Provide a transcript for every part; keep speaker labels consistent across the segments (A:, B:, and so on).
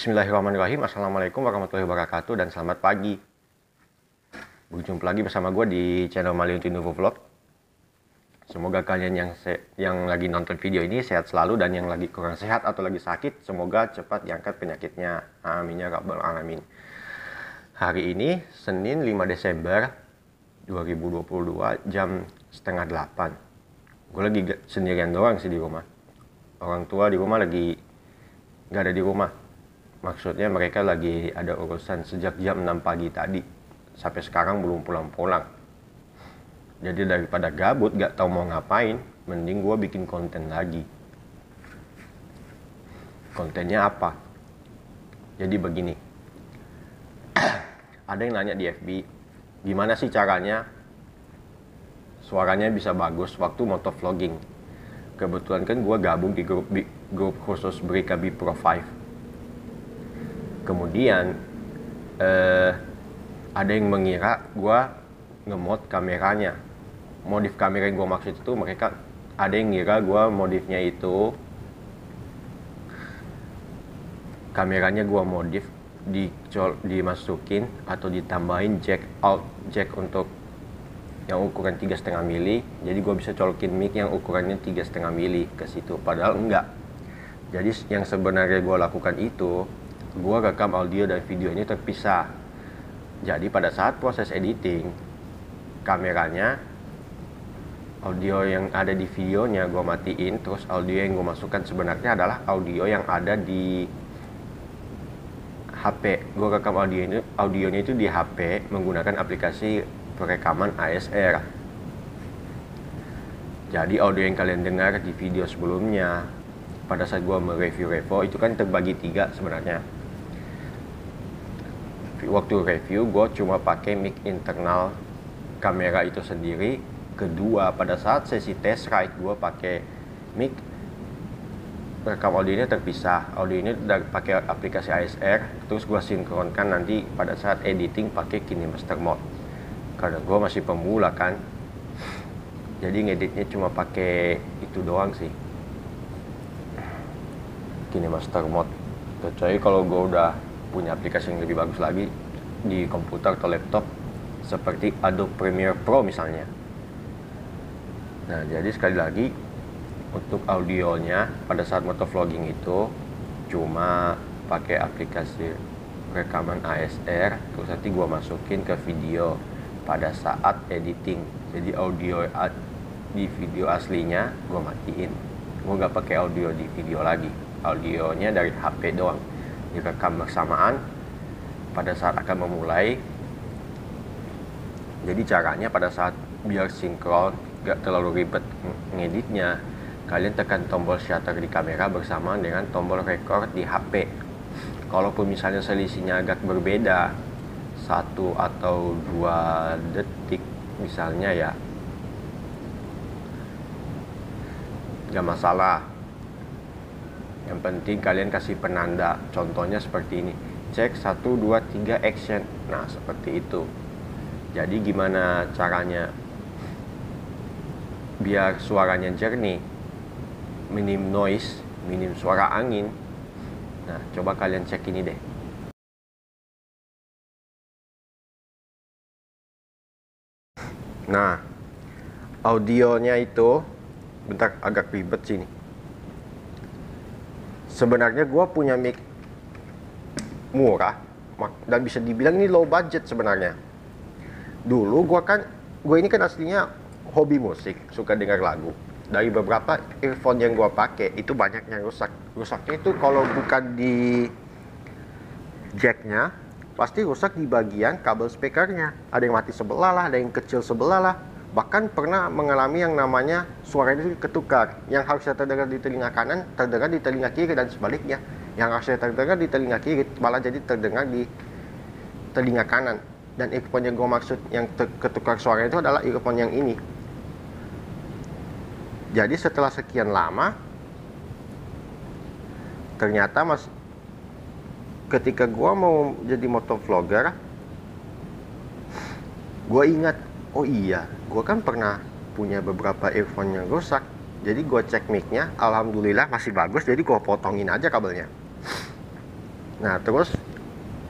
A: Bismillahirrahmanirrahim. Assalamualaikum warahmatullahi wabarakatuh dan selamat pagi. Berjumpa lagi bersama gue di channel Maliun Tindovo Vlog. Semoga kalian yang lagi nonton video ini sehat selalu, dan yang lagi kurang sehat atau lagi sakit semoga cepat diangkat penyakitnya. Amin ya rabbal alamin. Hari ini Senin 5 Desember 2022 jam setengah 8. Gue lagi sendirian doang sih di rumah. Orang tua di rumah lagi nggak ada di rumah. Maksudnya mereka lagi ada urusan sejak jam 6 pagi tadi sampai sekarang belum pulang-pulang. Jadi daripada gabut gak tahu mau ngapain, mending gue bikin konten lagi. Kontennya apa? Jadi begini. Ada yang nanya di FB, gimana sih caranya suaranya bisa bagus waktu motovlogging? Kebetulan kan gue gabung di grup khusus Berikabi Pro 5. Kemudian ada yang mengira gue ngemod kameranya. Modif kamera yang gue maksud itu, mereka ada yang ngira gue modifnya itu kameranya gue modif dimasukin atau ditambahin jack untuk yang ukuran 3,5 mili. Jadi gue bisa colokin mic yang ukurannya 3,5 mili ke situ. Padahal enggak. Jadi yang sebenarnya gue lakukan itu, gue rekam audio dan videonya terpisah. Jadi pada saat proses editing, kameranya, audio yang ada di videonya gue matiin, terus audio yang gue masukkan sebenarnya adalah audio yang ada di HP. Gue rekam audionya itu di HP menggunakan aplikasi perekaman ASR. Jadi audio yang kalian dengar di video sebelumnya, pada saat gue mereview Revo, itu kan terbagi 3 sebenarnya. Waktu review gue cuma pakai mic internal kamera itu sendiri. Kedua, pada saat sesi test ride gue pakai mic rekam audionya terpisah. Audionya pakai aplikasi ASR, terus gue sinkronkan nanti pada saat editing pakai KineMaster Mode. Karena gue masih pemula kan, jadi ngeditnya cuma pakai itu doang sih, KineMaster Mode. Kecuali kalau gue udah punya aplikasi yang lebih bagus lagi di komputer atau laptop seperti Adobe Premiere Pro misalnya. Nah, jadi sekali lagi untuk audionya pada saat motovlogging itu cuma pakai aplikasi rekaman ASR, terus nanti gua masukin ke video pada saat editing. Jadi audio di video aslinya gua matiin. Gua nggak pakai audio di video lagi. Audionya dari HP doang, direkam bersamaan pada saat akan memulai. Jadi caranya pada saat biar sinkron, gak terlalu ribet ngeditnya, kalian tekan tombol shutter di kamera bersamaan dengan tombol record di HP. Kalaupun misalnya selisihnya agak berbeda 1 atau 2 detik misalnya, ya gak masalah. Yang penting kalian kasih penanda. Contohnya seperti ini, cek 1, 2, 3 action. Nah seperti itu. Jadi gimana caranya biar suaranya jernih, minim noise, minim suara angin? Nah coba kalian cek ini deh. Nah audionya itu bentar, agak ribet sini. Sebenarnya gue punya mic murah dan bisa dibilang ini low budget sebenarnya. Dulu gue ini kan aslinya hobi musik, suka dengar lagu. Dari beberapa earphone yang gue pakai itu banyak yang rusak. Rusaknya itu kalau bukan di jacknya, pasti rusak di bagian kabel speakernya. Ada yang mati sebelah lah, ada yang kecil sebelah lah. Bahkan pernah mengalami yang namanya suara itu ketukar. Yang harusnya terdengar di telinga kanan, terdengar di telinga kiri, dan sebaliknya. Yang harusnya terdengar di telinga kiri, malah jadi terdengar di telinga kanan. Dan earphone yang gue maksud yang ketukar suara itu adalah earphone yang ini. Jadi setelah sekian lama, ternyata ketika gue mau jadi motovlogger, gue ingat, oh iya, gue kan pernah punya beberapa earphone yang rusak. Jadi gue cek mic-nya, alhamdulillah masih bagus, jadi gue potongin aja kabelnya. Nah terus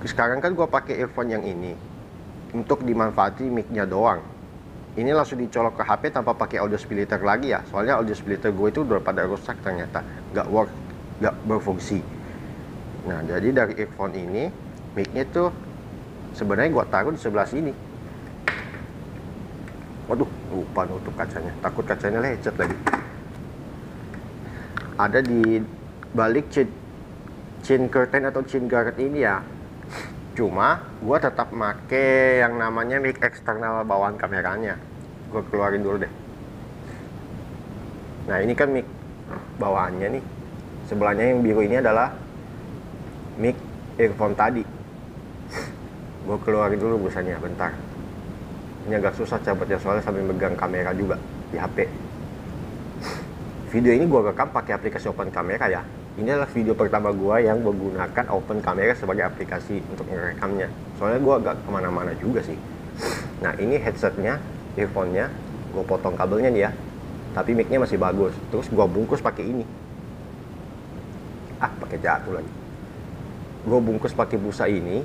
A: sekarang kan gue pakai earphone yang ini untuk dimanfaati mic-nya doang. Ini langsung dicolok ke HP tanpa pakai audio splitter lagi ya, soalnya audio splitter gue itu udah pada rusak ternyata, nggak berfungsi. Nah jadi dari earphone ini mic-nya tuh sebenarnya gue taruh di sebelah sini. Waduh, lupa nutup kacanya, takut kacanya lecet lagi. Ada di balik chin curtain atau chin guard ini ya. Cuma gue tetap make yang namanya mic eksternal bawaan kameranya. Gue keluarin dulu deh. Nah ini kan mic bawaannya nih. Sebelahnya yang biru ini adalah mic earphone tadi. Gue keluarin dulu busanya bentar. Ini agak susah cabutnya soalnya sambil megang kamera juga di HP. Video ini gue rekam pakai aplikasi open kamera ya. Ini adalah video pertama gue yang menggunakan open kamera sebagai aplikasi untuk merekamnya. Soalnya gue agak kemana-mana juga sih. Nah ini headsetnya, earphone-nya, gue potong kabelnya nih ya. Tapi mic-nya masih bagus. Terus gue bungkus pakai ini. Pakai jatuh lagi. Gue bungkus pakai busa ini,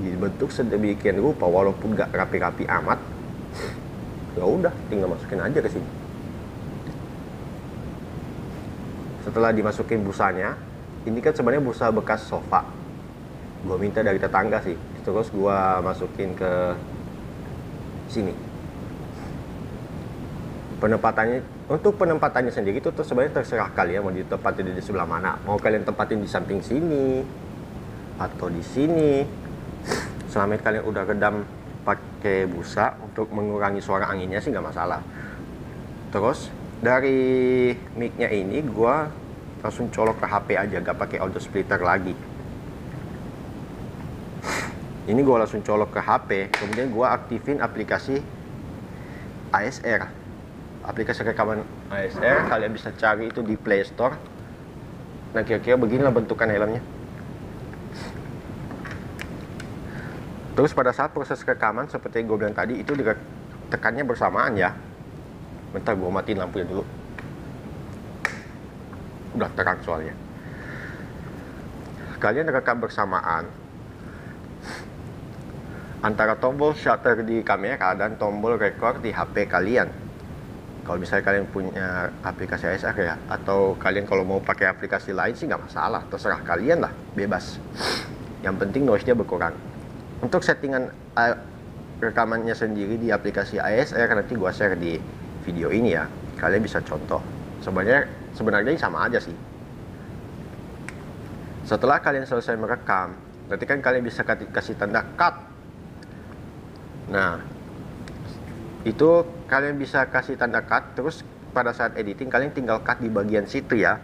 A: dibentuk sedemikian rupa walaupun gak rapi-rapi amat. Ya udah, tinggal masukin aja ke sini. Setelah dimasukin busanya, ini kan sebenarnya busa bekas sofa. Gue minta dari tetangga sih. Terus gue masukin ke sini. Untuk penempatannya sendiri itu sebenarnya terserah kalian mau ditempatin di sebelah mana. Mau kalian tempatin di samping sini atau di sini. Selama kalian udah redam pakai busa untuk mengurangi suara anginnya sih nggak masalah. Terus dari mic-nya ini gue langsung colok ke HP aja, gak pakai audio splitter lagi. Ini gue langsung colok ke HP, kemudian gue aktifin aplikasi ASR. Aplikasi rekaman ASR kalian bisa cari itu di Play Store. Nah kira-kira beginilah bentukan helmnya. Terus pada saat proses rekaman seperti yang gue bilang tadi, itu tekannya bersamaan ya. Bentar gue matiin lampunya dulu. Udah terang soalnya. Kalian rekam bersamaan antara tombol shutter di kamera dan tombol record di HP kalian. Kalau misalnya kalian punya aplikasi ASR ya, atau kalian kalau mau pakai aplikasi lain sih nggak masalah, terserah kalian lah, bebas. Yang penting noise-nya berkurang. Untuk settingan rekamannya sendiri di aplikasi ASR nanti gua share di video ini ya, kalian bisa contoh. Sebenarnya sama aja sih. Setelah kalian selesai merekam, nanti kan kalian bisa kasih tanda cut. Nah, itu kalian bisa kasih tanda cut. Terus pada saat editing kalian tinggal cut di bagian situ ya,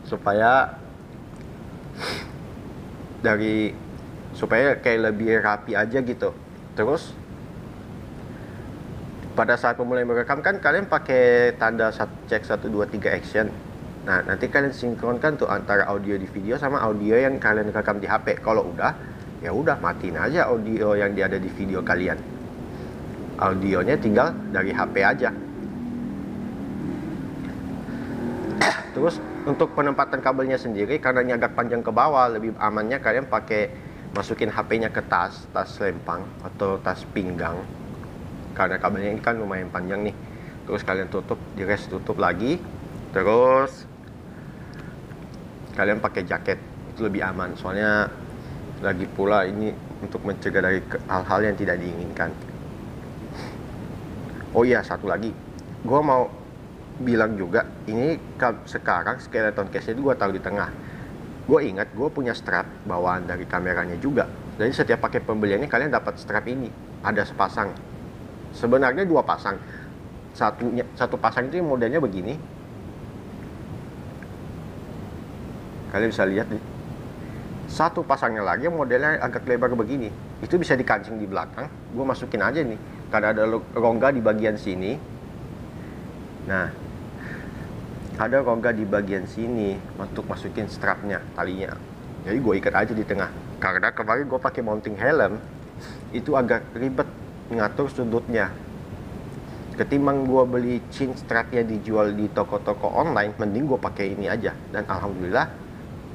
A: supaya kayak lebih rapi aja gitu. Terus pada saat memulai merekam kan kalian pakai tanda cek 1 2 3 action. Nah, nanti kalian sinkronkan tuh antara audio di video sama audio yang kalian rekam di HP. Kalau udah, ya udah matiin aja audio yang ada di video kalian. Audionya tinggal dari HP aja. Terus untuk penempatan kabelnya sendiri karena ini agak panjang ke bawah, lebih amannya kalian masukin HP-nya ke tas lempang atau tas pinggang. Karena kabelnya ini kan lumayan panjang nih. Terus kalian tutup, tutup lagi. Terus kalian pakai jaket, itu lebih aman. Soalnya lagi pula ini untuk mencegah dari hal-hal yang tidak diinginkan. Oh iya, satu lagi. Gue mau bilang juga, ini sekarang skeleton case-nya gue taruh di tengah. Gue ingat gue punya strap bawaan dari kameranya juga. Jadi setiap pakai pembeliannya kalian dapat strap ini. Ada sepasang. Sebenarnya 2 pasang. Satu pasang itu modelnya begini. Kalian bisa lihat nih. Satu pasangnya lagi modelnya agak lebar begini. Itu bisa dikancing di belakang. Gue masukin aja nih. Karena ada rongga di bagian sini. Nah, ada rongga di bagian sini untuk masukin strapnya, talinya. Jadi gue ikat aja di tengah. Karena kemarin gue pakai mounting helm, itu agak ribet ngatur sudutnya. Ketimbang gue beli chin strapnya dijual di toko-toko online, mending gue pakai ini aja. Dan alhamdulillah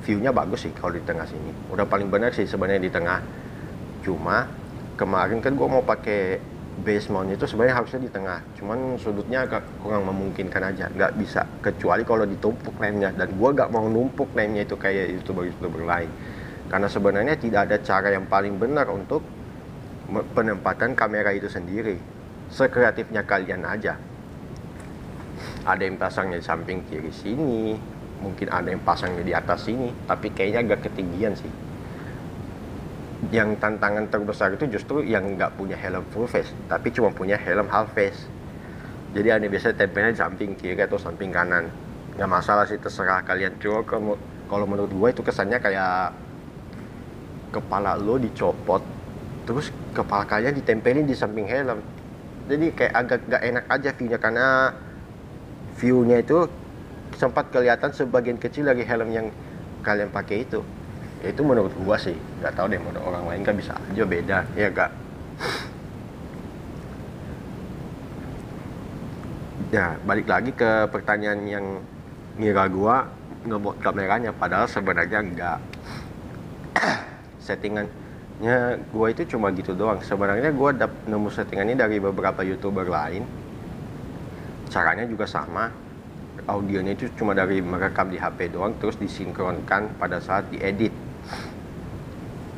A: view-nya bagus sih kalau di tengah sini. Udah paling benar sih sebenarnya di tengah. Cuma kemarin kan gue mau pakai base mount itu sebenarnya harusnya di tengah. Cuman sudutnya agak kurang memungkinkan aja. Nggak bisa. Kecuali kalau ditumpuk lemnya. Dan gue nggak mau numpuk lemnya itu kayak YouTuber-YouTuber lain. Karena sebenarnya tidak ada cara yang paling benar untuk penempatan kamera itu sendiri. Sekreatifnya kalian aja. Ada yang pasangnya di samping kiri sini, mungkin ada yang pasangnya di atas sini, tapi kayaknya agak ketinggian sih. Yang tantangan terbesar itu justru yang nggak punya helm full face, tapi cuma punya helm half face. Jadi ada biasanya tempelnya di samping kiri atau samping kanan. Nggak masalah sih, terserah kalian. Cuma kalau menurut gue itu kesannya kayak kepala lo dicopot, terus kepala kalian ditempelin di samping helm. Jadi kayak agak nggak enak aja view-nya, karena view-nya itu sempat kelihatan sebagian kecil dari helm yang kalian pakai itu. Itu menurut gua sih, nggak tahu deh menurut orang lain kan bisa aja beda, ya kak. Ya balik lagi ke pertanyaan yang ngira gua ngemot kameranya, padahal sebenarnya enggak. Settingannya gua itu cuma gitu doang. Sebenarnya gua nemu settingannya dari beberapa YouTuber lain. Caranya juga sama. Audionya itu cuma dari merekam di HP doang, terus disinkronkan pada saat diedit.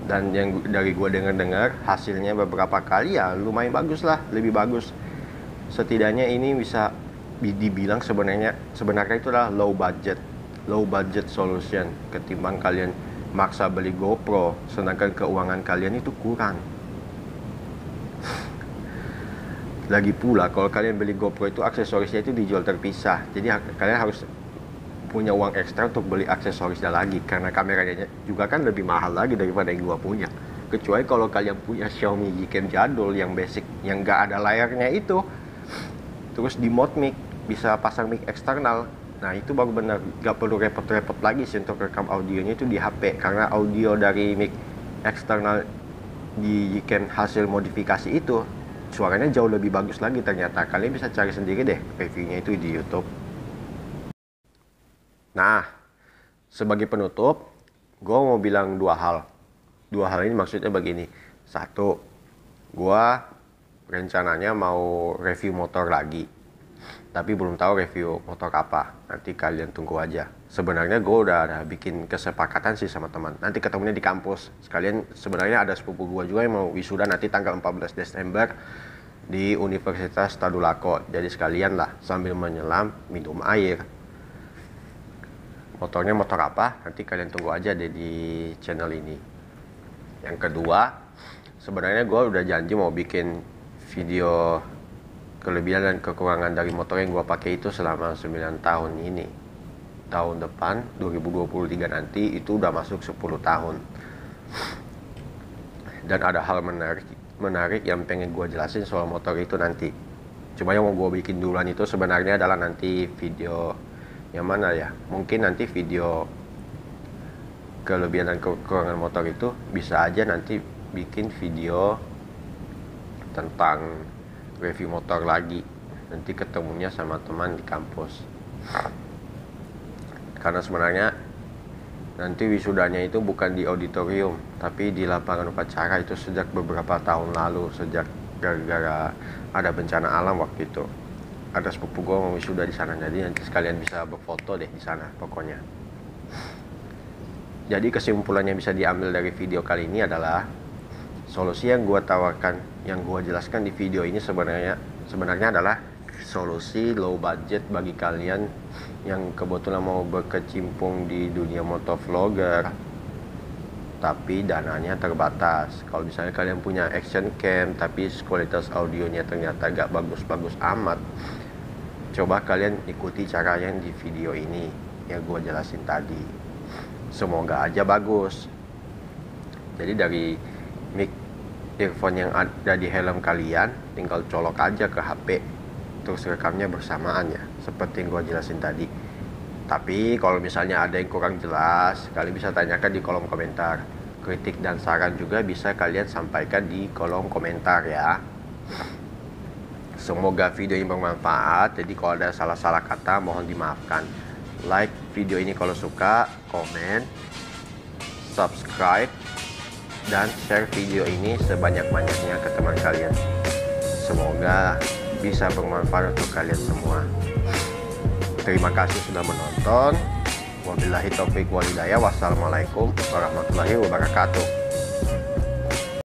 A: Dan yang dari gue dengar hasilnya beberapa kali ya lumayan bagus lah, lebih bagus. Setidaknya ini bisa dibilang sebenarnya itu adalah low budget solution ketimbang kalian maksa beli GoPro sedangkan keuangan kalian itu kurang. Lagi pula kalau kalian beli GoPro itu aksesorisnya itu dijual terpisah, jadi kalian harus punya uang ekstra untuk beli aksesorisnya lagi, karena kameranya juga kan lebih mahal lagi daripada yang gua punya. Kecuali kalau kalian punya Xiaomi Gcam jadul yang basic, yang nggak ada layarnya itu, terus di mode mic bisa pasang mic eksternal. Nah itu baru benar, nggak perlu repot-repot lagi sih untuk rekam audionya itu di HP, karena audio dari mic eksternal di Gcam hasil modifikasi itu suaranya jauh lebih bagus lagi ternyata. Kalian bisa cari sendiri deh reviewnya itu di YouTube. Nah, sebagai penutup, gue mau bilang dua hal. Dua hal ini maksudnya begini. Satu, gue rencananya mau review motor lagi. Tapi belum tahu review motor apa. Nanti kalian tunggu aja. Sebenarnya gue udah ada bikin kesepakatan sih sama teman. Nanti ketemunya di kampus. Sekalian sebenarnya ada sepupu gue juga yang mau wisuda nanti tanggal 14 Desember di Universitas Tadulako. Jadi sekalian lah sambil menyelam minum air. Motornya motor apa? Nanti kalian tunggu aja deh di channel ini. Yang kedua, sebenarnya gue udah janji mau bikin video kelebihan dan kekurangan dari motor yang gue pakai itu selama 9 tahun ini. Tahun depan 2023 nanti itu udah masuk 10 tahun. Dan ada hal menarik yang pengen gue jelasin soal motor itu nanti. Cuma yang mau gue bikin duluan itu sebenarnya adalah nanti video yang mana ya, mungkin nanti video kelebihan dan kekurangan motor itu bisa aja nanti bikin video tentang review motor lagi, nanti ketemunya sama teman di kampus. Karena sebenarnya nanti wisudanya itu bukan di auditorium tapi di lapangan upacara, itu sejak beberapa tahun lalu, sejak gara-gara ada bencana alam waktu itu. Ada sepupu gue mau wisuda di sana, jadi nanti sekalian bisa berfoto deh di sana pokoknya. Jadi kesimpulan yang bisa diambil dari video kali ini adalah solusi yang gue tawarkan, yang gue jelaskan di video ini sebenarnya adalah solusi low budget bagi kalian yang kebetulan mau berkecimpung di dunia motovlogger tapi dananya terbatas. Kalau misalnya kalian punya action cam tapi kualitas audionya ternyata gak bagus-bagus amat, coba kalian ikuti cara yang di video ini yang gue jelasin tadi. Semoga aja bagus. Jadi dari mic earphone yang ada di helm kalian tinggal colok aja ke HP, terus rekamnya bersamaan ya, seperti yang gue jelasin tadi. Tapi kalau misalnya ada yang kurang jelas, kalian bisa tanyakan di kolom komentar. Kritik dan saran juga bisa kalian sampaikan di kolom komentar ya. Semoga video ini bermanfaat. Jadi kalau ada salah-salah kata mohon dimaafkan. like video ini kalau suka, komen, subscribe, dan share video ini sebanyak-banyaknya ke teman kalian. Semoga bisa bermanfaat untuk kalian semua. Terima kasih sudah menonton. Wabillahi taufiq wal hidayah. Wassalamualaikum warahmatullahi wabarakatuh.